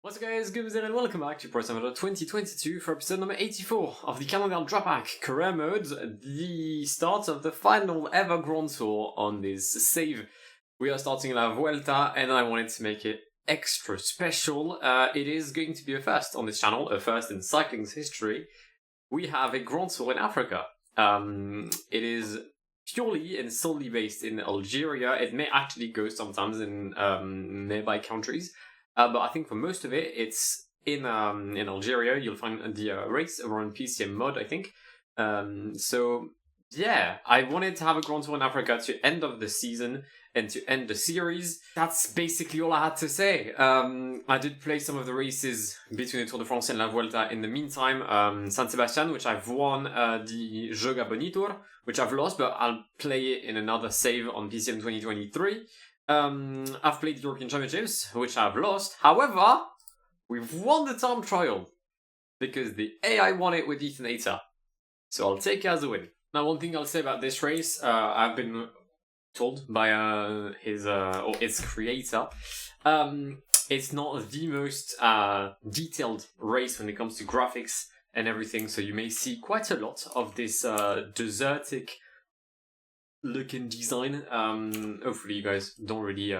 What's up guys, Guillaume here and welcome back to Pro Summer 2022 for episode number 84 of the Cannondale-Drapac career mode, the start of the final ever Grand Tour on this save. We are starting La Vuelta and I wanted to make it extra special. It is going to be a first on this channel, a first in cycling's history. We have a Grand Tour in Africa. It is purely and solely based in Algeria. It may actually go sometimes in nearby countries. But I think for most of it, it's in Algeria. You'll find the race around PCM mod, I think. So yeah, I wanted to have a Grand Tour in Africa to end of the season and to end the series. That's basically all I had to say. I did play some of the races between the Tour de France and La Vuelta in the meantime. San Sebastian, which I've won, the Joga Bonitor, which I've lost, but I'll play it in another save on PCM 2023. I've played the European Championships, which I've lost. However, we've won the time trial because the AI won it with Ethan Hayter. So I'll take it as a win. Now, one thing I'll say about this race, I've been told by its creator, it's not the most detailed race when it comes to graphics and everything. So you may see quite a lot of this desertic look and design. Hopefully you guys don't really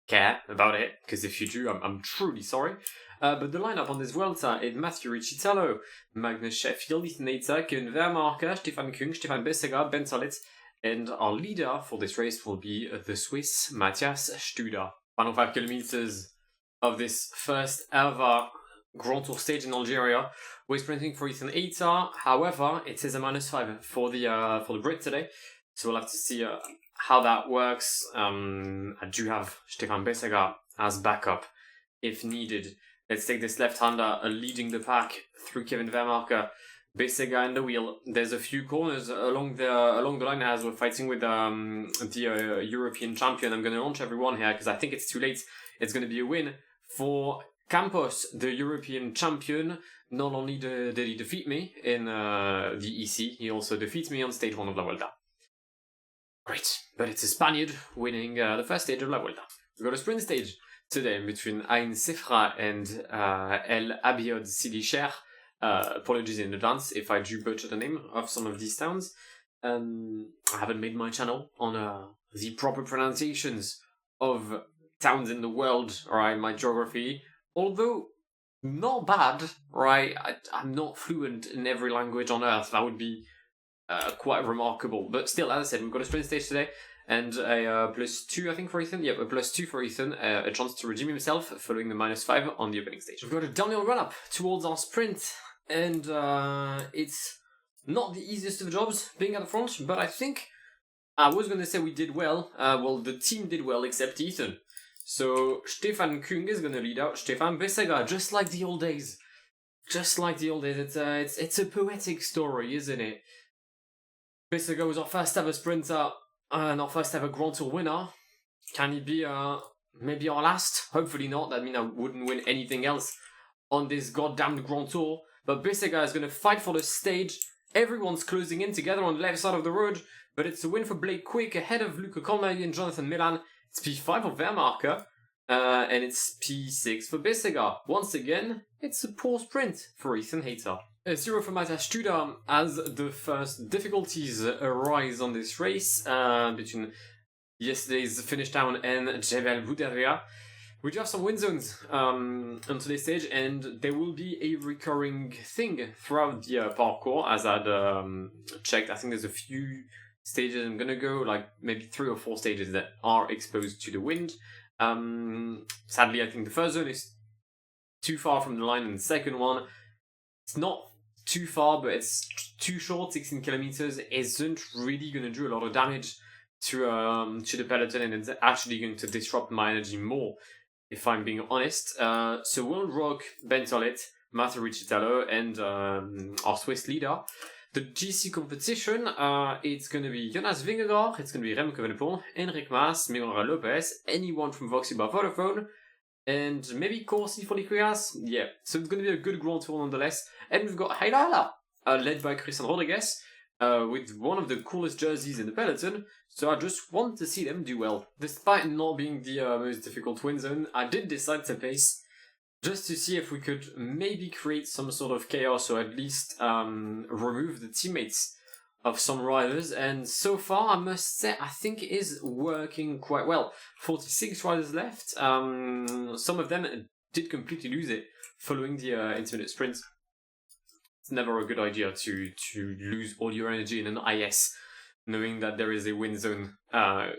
care about it, because if you do, I'm truly sorry. But the lineup on this Vuelta is Mathieu Ricciutello, Magnus Sheffield, Ethan Hayter, Kevin Vermarker, Stefan Kung, Stefan Bessega, Ben Tolet, and our leader for this race will be the Swiss Matthias Studer. Final 5 kilometers of this first ever Grand Tour stage in Algeria. We're sprinting for Ethan Hayter. However, it says a -5 for the Brit today, so we'll have to see how that works. I do have Stefan Bessega as backup if needed. Let's take this left-hander leading the pack through Kevin Vermarker. Bessega in the wheel. There's a few corners along the line as we're fighting with the European champion. I'm going to launch everyone here because I think it's too late. It's going to be a win for Campos, the European champion. Not only did he defeat me in the EC, he also defeats me on stage 1 of La Vuelta. Great, but it's a Spaniard winning the first stage of La Vuelta. We've got a sprint stage today between Ain Sefra and El Abiod Sidi Cher. Apologies in advance if I do butcher the name of some of these towns. I haven't made my channel on the proper pronunciations of towns in the world, right? My geography, although not bad, right? I'm not fluent in every language on earth. That would be quite remarkable. But still, as I said, we've got a sprint stage today and a +2, I think, for Ethan. Yep, a +2 for Ethan. A chance to redeem himself following the -5 on the opening stage. We've got a downhill run-up towards our sprint. And it's not the easiest of jobs being at the front, but I think I was going to say we did well. Well, the team did well except Ethan. So Stefan Kung is going to lead out Stefan Bessega, just like the old days. Just like the old days. It's a poetic story, isn't it? Bessega was our first ever sprinter and our first ever Grand Tour winner. Can he be maybe our last? Hopefully not. That means I wouldn't win anything else on this goddamned Grand Tour. But Bessega is going to fight for the stage. Everyone's closing in together on the left side of the road. But it's a win for Blake Quick ahead of Luca Colmay and Jonathan Milan. It's P5 for Vermarker. And it's P6 for Bessega. Once again, it's a poor sprint for Ethan Hayter. A 0 for Matthias Studer as the first difficulties arise on this race between yesterday's finish town and Jebel Bouderia. We do have some wind zones on today's stage, and there will be a recurring thing throughout the parkour, as I'd checked. I think there's a few stages. I'm going to go like maybe 3 or 4 stages that are exposed to the wind. Sadly, I think the first zone is too far from the line, and the second one, it's not too far, but it's too short. 16 kilometers isn't really going to do a lot of damage to the peloton, and it's actually going to disrupt my energy more, if I'm being honest. So we'll rock Ben Tolet, Mathieu Ricciutello, and our Swiss leader. The GC competition, it's going to be Jonas Vingegaard, it's going to be Remco Evenepoel, Enric Mas, Miguel Lopez, anyone from Voxy by Vodafone, and maybe Corsi for Liquigas. Yeah, so it's going to be a good Grand Tour nonetheless. And we've got Haila, led by Christian Rodriguez, with one of the coolest jerseys in the peloton, so I just want to see them do well. Despite not being the most difficult win zone, I did decide to pace, just to see if we could maybe create some sort of chaos, or at least remove the teammates of some riders, and so far, I must say, I think it is working quite well. 46 riders left, some of them did completely lose it following the intermittent sprint. It's never a good idea to lose all your energy in an IS, knowing that there is a win zone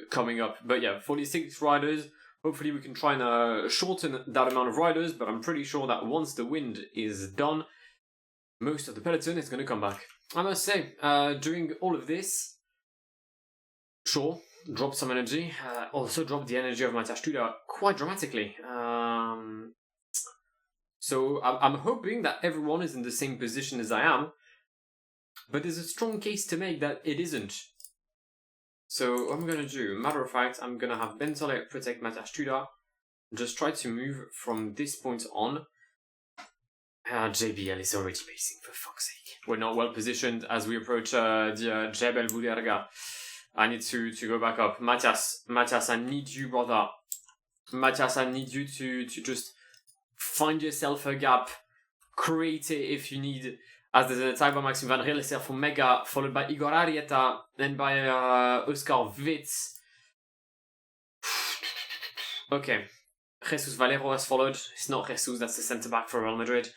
coming up. But yeah, 46 riders. Hopefully we can try and shorten that amount of riders, but I'm pretty sure that once the wind is done, most of the peloton is going to come back. I must say, during all of this, sure, dropped some energy. Also dropped the energy of Matthias Studer quite dramatically. So I'm hoping that everyone is in the same position as I am, but there's a strong case to make that it isn't. So what I'm going to do, matter of fact, I'm going to have Bentolet protect Matthias Studer, just try to move from this point on. JBL is already pacing, for fuck's sake. We're not well positioned as we approach the Jebel Bouderga. I need to go back up. Matthias, I need you, brother. Matthias, I need you to just find yourself a gap. Create it if you need. As there's an attack by Maxime Van Riel for Mega, followed by Igor Arieta, then by Oscar Witz. Okay. Jesus Valero has followed. It's not Jesus, that's the centre-back for Real Madrid.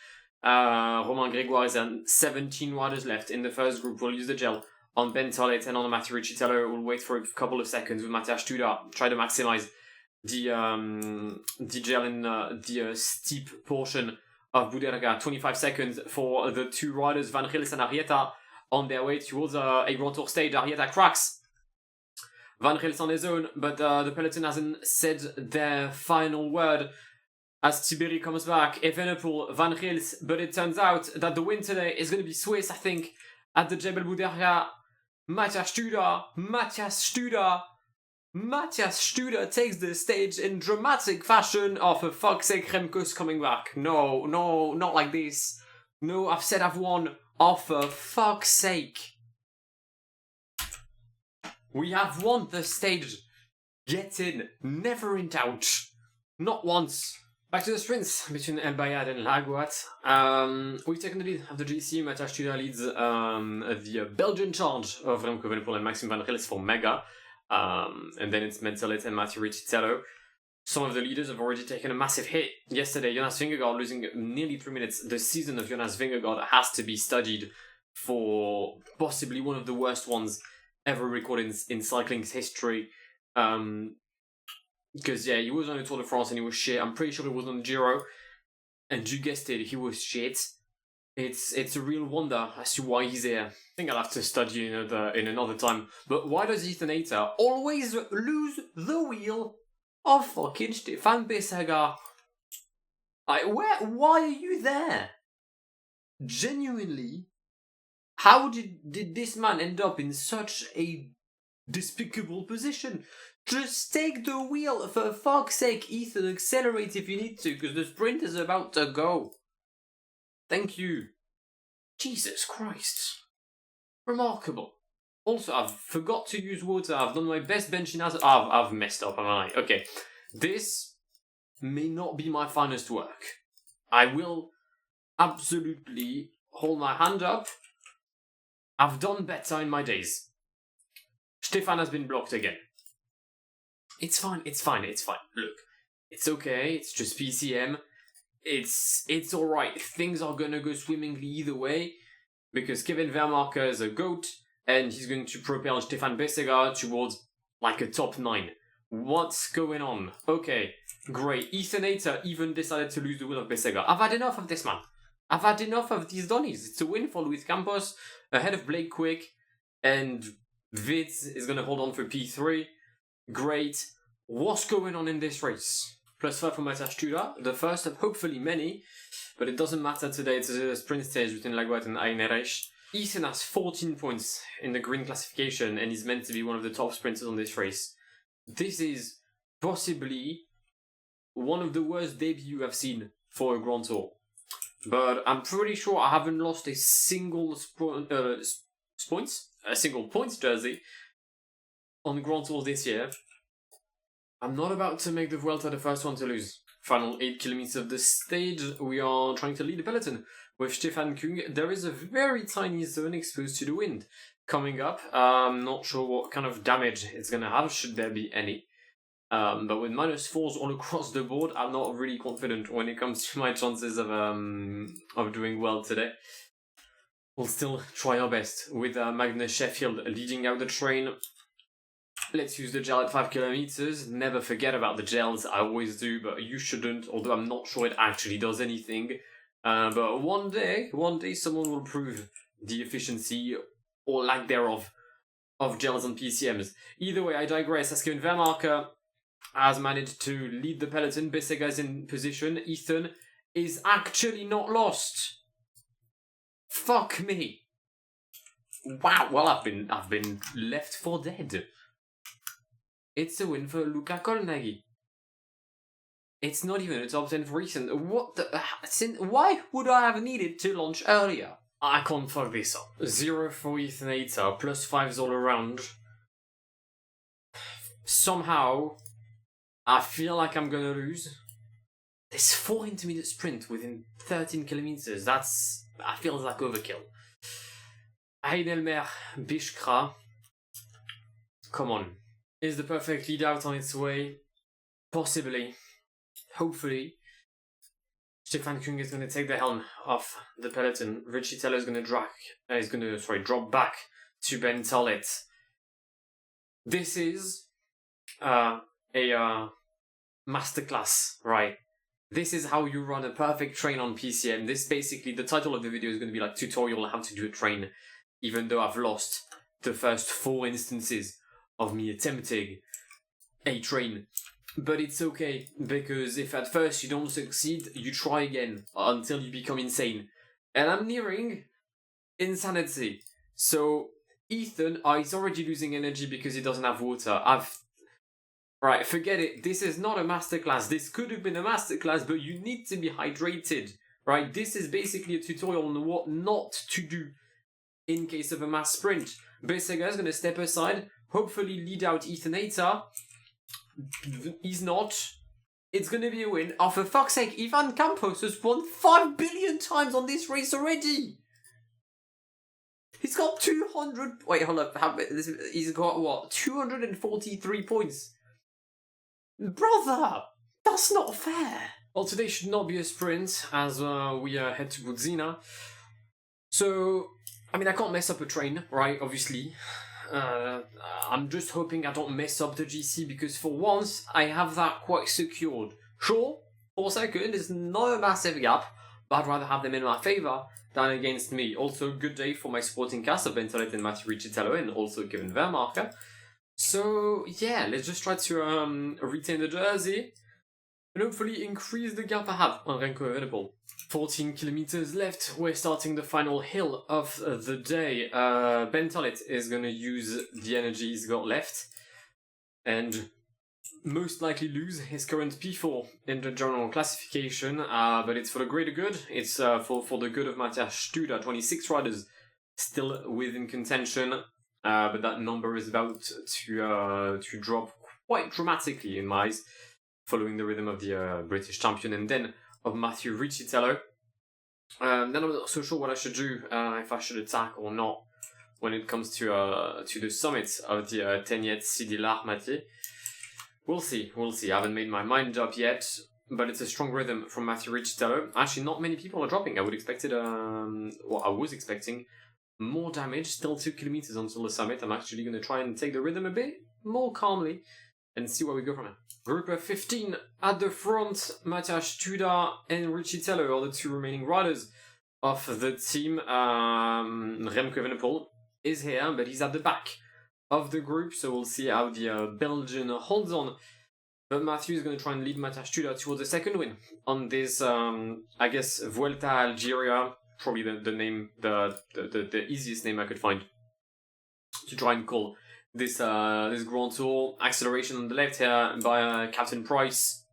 Romain Grégoire is on 17 riders left in the first group. We'll use the gel on Bentolet and on Mathieu Riccitello. We'll wait for a couple of seconds with Matthias Studer. Try to maximize the gel in the steep portion of Bouderga. 25 seconds for the two riders, Van Riel and Arieta, on their way towards a Grand Tour stage. Arieta cracks. Van Riel's on his own, but the peloton hasn't said their final word as Tiberi comes back. Evenepoel, Van Riel's, but it turns out that the win today is going to be Swiss, I think, at the Jebel Bouderga. Matthias Studer takes the stage in dramatic fashion. Oh, for fuck's sake, Remco's coming back. No, not like this. No, I've said I've won. Oh, for fuck's sake. We have won the stage. Get in. Never in doubt. Not once. Back to the sprints between El Bayad and Laguat. We've taken the lead of the GC. Matthias Studer leads the Belgian charge of Remco Evenepoel and Maxime Van Riel for Mega. And then it's Bentolet and Mathieu Riccitello. Some of the leaders have already taken a massive hit. Yesterday, Jonas Vingegaard losing nearly 3 minutes. The season of Jonas Vingegaard has to be studied for possibly one of the worst ones ever recorded in cycling's history. Because, yeah, he was on the Tour de France and he was shit. I'm pretty sure he was on the Giro. And you guessed it, he was shit. It's a real wonder as to why he's here. I think I'll have to study in another time. But why does Ethan Hayter always lose the wheel of fucking Stefan Bissegger? Why are you there? Genuinely, how did this man end up in such a despicable position? Just take the wheel, for fuck's sake, Ethan. Accelerate if you need to, because the sprint is about to go. Thank you. Jesus Christ. Remarkable. Also, I've forgot to use water. I've done my best benching as I've messed up, haven't I? Okay. This may not be my finest work. I will absolutely hold my hand up. I've done better in my days. Stefan has been blocked again. It's fine. Look, it's okay. It's just PCM. It's alright. Things are gonna go swimmingly either way, because Kevin Vermarker is a GOAT, and he's going to propel Stefan Bissegger towards, like, a top 9. What's going on? Okay, great. Ethan Hayter even decided to lose the wheel of Bissegger. I've had enough of this, man. I've had enough of these Donnies. It's a win for Luis Campos, ahead of Blake Quick, and Vitz is gonna hold on for P3. Great. What's going on in this race? +5 for Matthias Studer, the first of hopefully many, but it doesn't matter today. It's a sprint stage between Laguat and Ayneresh. Ethan has 14 points in the green classification and is meant to be one of the top sprinters on this race. This is possibly one of the worst debuts I've seen for a Grand Tour. But I'm pretty sure I haven't lost a single points a single points jersey on Grand Tours this year. I'm not about to make the Vuelta the first one to lose. Final 8 kilometers of the stage, we are trying to lead the peloton. With Stefan Kung, there is a very tiny zone exposed to the wind coming up. I'm not sure what kind of damage it's going to have, should there be any. But with -4s all across the board, I'm not really confident when it comes to my chances of doing well today. We'll still try our best with Magnus Sheffield leading out the train. Let's use the gel at 5 kilometers. Never forget about the gels, I always do, but you shouldn't, although I'm not sure it actually does anything. But one day someone will prove the efficiency or lack thereof of gels and PCMs. Either way, I digress. As Kevin Vermarker has managed to lead the peloton, Besega is in position. Ethan is actually not lost. Fuck me. Wow, well, I've been left for dead. It's a win for Luca Colnaghi. It's not even a top 10 for recent. What the... Why would I have needed to launch earlier? I can't fuck this up. 0 for Ethan Ater, +5s all around. Somehow, I feel like I'm gonna lose. There's 4 intermediate sprint within 13 kilometers. That feels like overkill. Heidelberg, Bishkra. Come on. Is the perfect lead out on its way? Possibly. Hopefully. Stefan Kung is going to take the helm off the peloton. Richie Teller is going to drop back to Ben Tollett. This is a masterclass, right? This is how you run a perfect train on PCM. This basically, the title of the video is going to be like tutorial on how to do a train, even though I've lost the first 4 instances of me attempting a train. But it's okay, because if at first you don't succeed, you try again until you become insane. And I'm nearing insanity. So Ethan, he's already losing energy because he doesn't have water. Right, forget it. This is not a masterclass. This could have been a masterclass, but you need to be hydrated. Right, this is basically a tutorial on what not to do in case of a mass sprint. Besega is going to step aside, hopefully lead out Ethan Ater. He's not. It's going to be a win. Oh, for fuck's sake, Ivan Campos has won 5 billion times on this race already. He's got 200... Wait, hold up. He's got, what, 243 points. Brother, that's not fair. Well, today should not be a sprint as we head to Budzina. So, I mean, I can't mess up a train, right, obviously. I'm just hoping I don't mess up the GC because for once I have that quite secured. Sure, 4 seconds is not a massive gap, but I'd rather have them in my favour than against me. Also, good day for my supporting cast of Ben Tollett and Mathieu Riccitello and also Kevin Vermarker. So yeah, let's just try to retain the jersey and hopefully increase the gap I have on Renko available. 14 kilometers left. We're starting the final hill of the day. Ben Tollett is going to use the energy he's got left and most likely lose his current P4 in the general classification, but it's for the greater good. It's for the good of Matthias Studer. 26 riders still within contention, but that number is about to drop quite dramatically in my eyes, following the rhythm of the British champion and then of Mathieu Riccitello. Then I'm not so sure what I should do, if I should attack or not, when it comes to the summit of the Teniet Sidi L'Armati. We'll see. I haven't made my mind up yet, but it's a strong rhythm from Mathieu Riccitello. Actually, not many people are dropping. I was expecting more damage. Still 2 kilometers until the summit. I'm actually going to try and take the rhythm a bit more calmly and see where we go from here. Group of 15 at the front. Matthias Studer and Riccitello are the 2 remaining riders of the team. Remco Evenepoel is here, but he's at the back of the group, so we'll see how the Belgian holds on. But Mathieu is going to try and lead Matthias Studer towards the second win on this, I guess, Vuelta Algeria. Probably the name, the easiest name I could find to try and call this Grand Tour. Acceleration on the left here by Captain Price,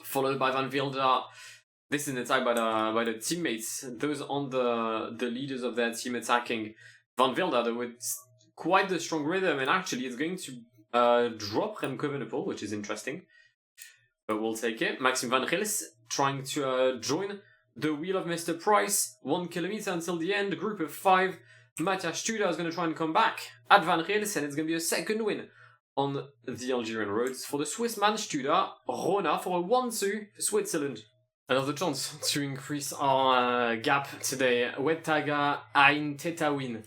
followed by Van Wilder. This is an attack by the teammates. Those on the leaders of their team attacking. Van Velde, though, with quite the strong rhythm, and actually it's going to drop Remco Evenepoel, which is interesting. But we'll take it. Maxim Van Gils trying to join the wheel of Mr. Price. 1 kilometer until the end, group of 5. Matthias Studer is going to try and come back at Van Gils, and it's going to be a second win on the Algerian roads for the Swiss man Studer. Rona for a 1-2 for Switzerland. Another chance to increase our gap today. Wettaga Ain Tetawin.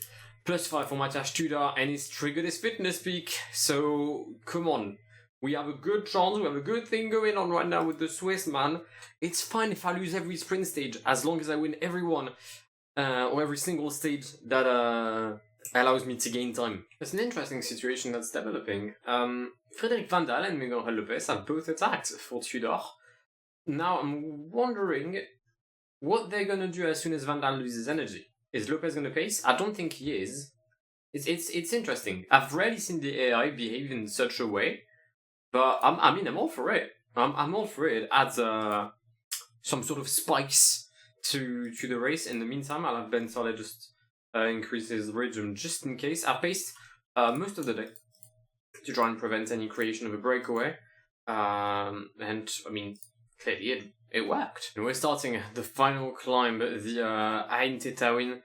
+5 for Matthias Studer, and he's triggered his fitness peak. So, come on. We have a good chance, we have a good thing going on right now with the Swiss man. It's fine if I lose every sprint stage, as long as I win every one, or every single stage that allows me to gain time. It's an interesting situation that's developing. Frédéric Vandal and Miguel Lopez have both attacked for Tudor. Now I'm wondering what they're gonna do as soon as Vandal loses energy. Is Lopez gonna pace? I don't think he is. It's interesting. I've rarely seen the AI behave in such a way. But I'm all for it. I'm all for it. Adds some sort of spikes to the race. In the meantime, I'll have Ben Saleh just increase his rhythm just in case. I paced most of the day to try and prevent any creation of a breakaway. And I mean, clearly it worked. And we're starting the final climb, the Ain Tetawin.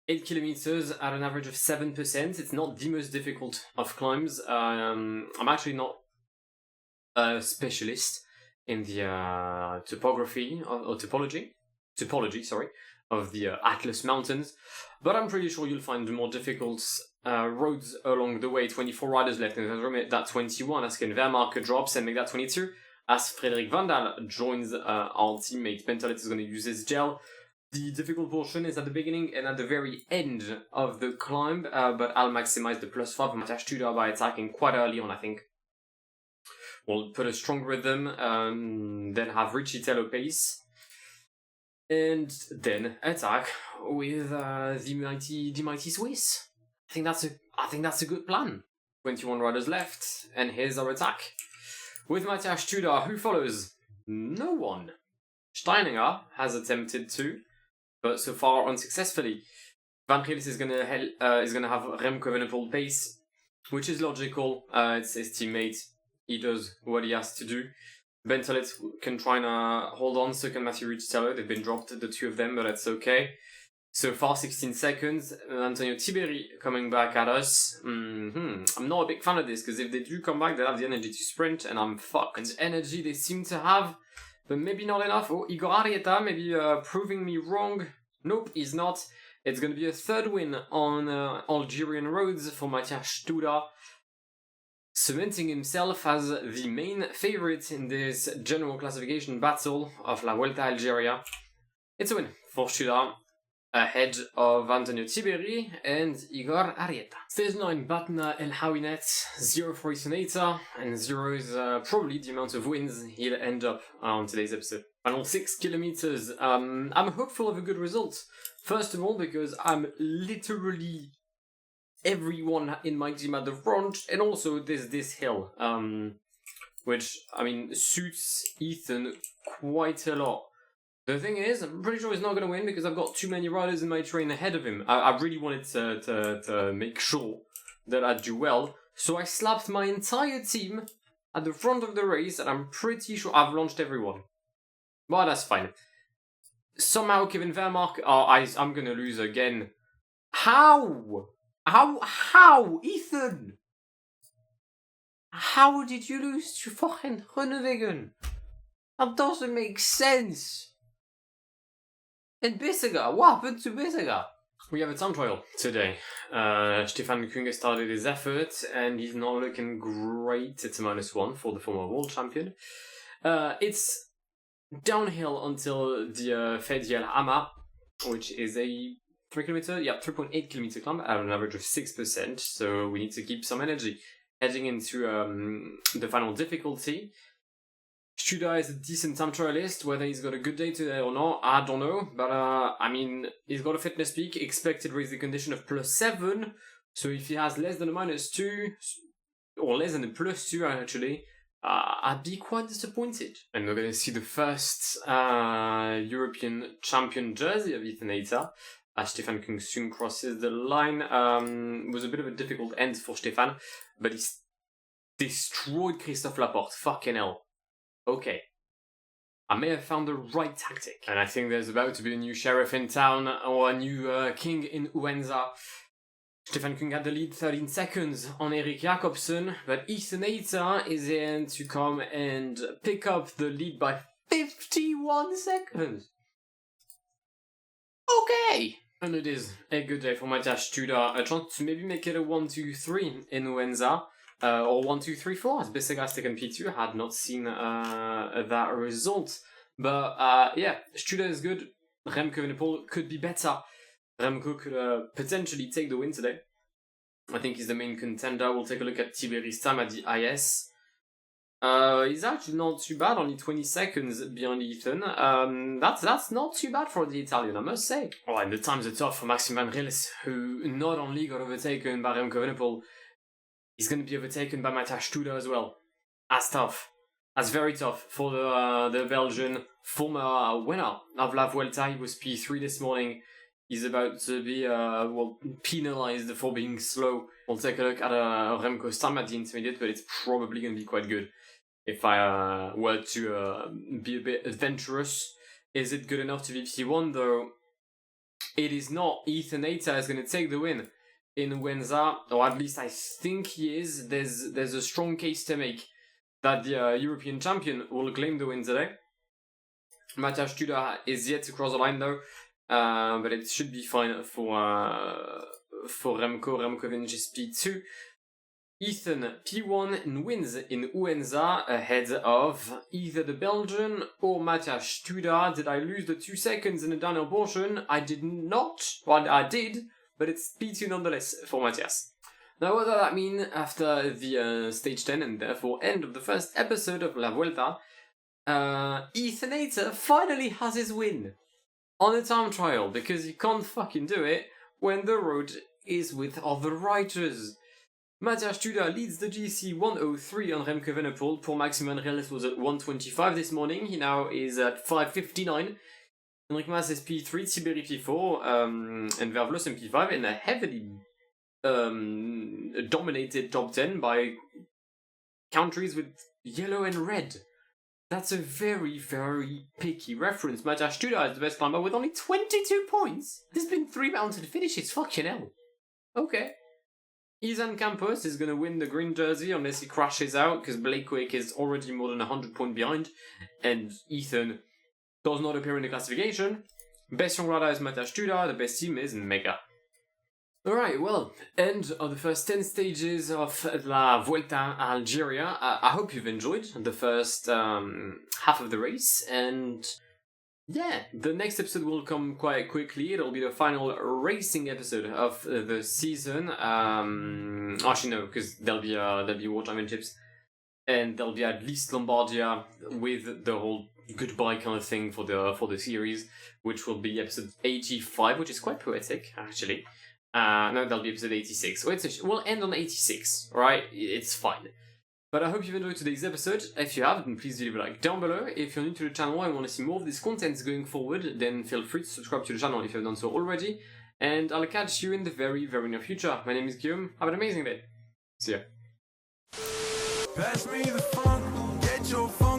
8 kilometers at an average of 7%. It's not the most difficult of climbs. I'm actually not a specialist in the topology of the Atlas Mountains, but I'm pretty sure you'll find the more difficult roads along the way. 24 riders left, and make that 21 as Ken Vermarke drops and make that 22 as Frédéric Vandal joins our teammate. Pentolet is going to use his gel. The difficult portion is at the beginning and at the very end of the climb, but I'll maximize the +5 Matthias Studer by attacking quite early on, I think. We'll put a strong rhythm, then have Richie Tello pace, and then attack with the mighty Swiss. I think that's a good plan. 21 riders left, and here's our attack with Matthias Studer, who follows. No one. Steininger has attempted to, but so far unsuccessfully. Van Gils is gonna have Remco Evenepoel pace, which is logical. It's his teammate. He does what he has to do. Ben Tolet can try and hold on, so can Mathieu Richitello. They've been dropped, the two of them, but that's okay. So far, 16 seconds. Antonio Tiberi coming back at us. I'm not a big fan of this, because if they do come back, they'll have the energy to sprint, and I'm fucked. And energy they seem to have, but maybe not enough. Oh, Igor Arrieta, maybe proving me wrong. Nope, he's not. It's going to be a third win on Algerian roads for Matthias Studer, cementing himself as the main favorite in this general classification battle of La Vuelta Algeria. It's a win for Studer, ahead of Antonio Tiberi and Igor Arrieta. Stage 9, Batna El Hawinet, 0 for Isonator, and 0 is probably the amount of wins he'll end up on today's episode. Final 6 kilometers, I'm hopeful of a good result. First of all, because I'm literally everyone in my team at the front, and also there's this hill, which, I mean, suits Ethan quite a lot. The thing is, I'm pretty sure he's not going to win because I've got too many riders in my train ahead of him. I really wanted to make sure that I'd do well, so I slapped my entire team at the front of the race, and I'm pretty sure I've launched everyone. But that's fine. Somehow Kevin Vermarke... Oh, I'm going to lose again. How? How? Ethan? How did you lose to fucking Groenewegen? That doesn't make sense. And Bissega, what happened to Bissega? We have a time trial today. Stefan Küng started his effort, and he's not looking great. It's a -1 for the former world champion. It's downhill until the Fediel Ama, which is a 3.8 kilometer climb at an average of 6%. So we need to keep some energy heading into the final difficulty. Studer is a decent time trialist. Whether he's got a good day today or not, I don't know. But I mean, he's got a fitness peak, expected racing condition of +7. So if he has less than a -2, or less than a +2 actually, I'd be quite disappointed. And we're going to see the first European champion jersey of Ethan Hayter. as Stefan Kung soon crosses the line. It was a bit of a difficult end for Stefan, but he's destroyed Christophe Laporte. Fucking hell. Okay. I may have found the right tactic. And I think there's about to be a new sheriff in town, or a new king in Uenza. Stefan Kung had the lead 13 seconds on Erik Jakobsen, but Ethan Hayter is in to come and pick up the lead by 51 seconds. Okay! And it is a good day for Matthias Studer. A chance to maybe make it a 1-2-3 in Uenza. Or 1-2-3-4, as Besega's taken P2. Had not seen that result. But yeah, Studer is good. Remco Evenepoel could be better. Remco could potentially take the win today. I think he's the main contender. We'll take a look at Tiberi's time at the IS. He's actually not too bad, only 20 seconds behind Ethan. That's not too bad for the Italian, I must say. Oh, and the times are tough for Maxime Van Rillis, who not only got overtaken by Remco Evenepoel, he's going to be overtaken by Matthias Studer as well. That's tough. That's very tough for the Belgian former winner of La Vuelta. He was P3 this morning. He's about to be penalized for being slow. We'll take a look at Remco's time at the intermediate, but it's probably going to be quite good. If I were to be a bit adventurous, is it good enough to be P1 though? It is not. Ethan Hayter is going to take the win in Uenza, or at least I think he is. There's a strong case to make that the European champion will claim the win today. Matthias Studer is yet to cross the line though, but it should be fine for Remco. Remco finishes P2. Ethan P1 and wins in Uenza ahead of either the Belgian or Matthias Studer. Did I lose the 2 seconds in the downhill portion? I did not. Well, I did, but it's P2 nonetheless for Matthias. Now, what does that mean after the stage 10 and therefore end of the first episode of La Vuelta? Ethan Hayter finally has his win on a time trial, because he can't fucking do it when the road is with other riders. Matthias Studer leads the GC 103 on Remco Evenepoel. Poor Maxime Van Rillis was at 125 this morning. He now is at 559. Enric Mas is P3, Tiberi P4, and Vervlossen P5 in a heavily dominated top 10 by countries with yellow and red. That's a very, very picky reference. Matthias Studer is the best climber with only 22 points. There's been 3 mountain finishes, fucking hell. Okay. Izan Campos is going to win the green jersey unless he crashes out, because Blake Quick is already more than 100 points behind, and Ethan does not appear in the classification. Best young rider is Matthias Studer, the best team is Mega. Alright, well, end of the first 10 stages of La Vuelta Algeria. I hope you've enjoyed the first half of the race, and yeah, the next episode will come quite quickly. It'll be the final racing episode of the season. Actually no, because there'll be World Championships, and there'll be at least Lombardia with the whole goodbye kind of thing for the series, which will be episode 85, which is quite poetic actually. No, that'll be episode 86. We'll end on 86, alright? It's fine. But I hope you've enjoyed today's episode. If you have, then please leave a like down below. If you're new to the channel and want to see more of this content going forward, then feel free to subscribe to the channel if you've done so already. And I'll catch you in the very, very near future. My name is Guillaume. Have an amazing day. See ya. Pass me the funk, get your phone.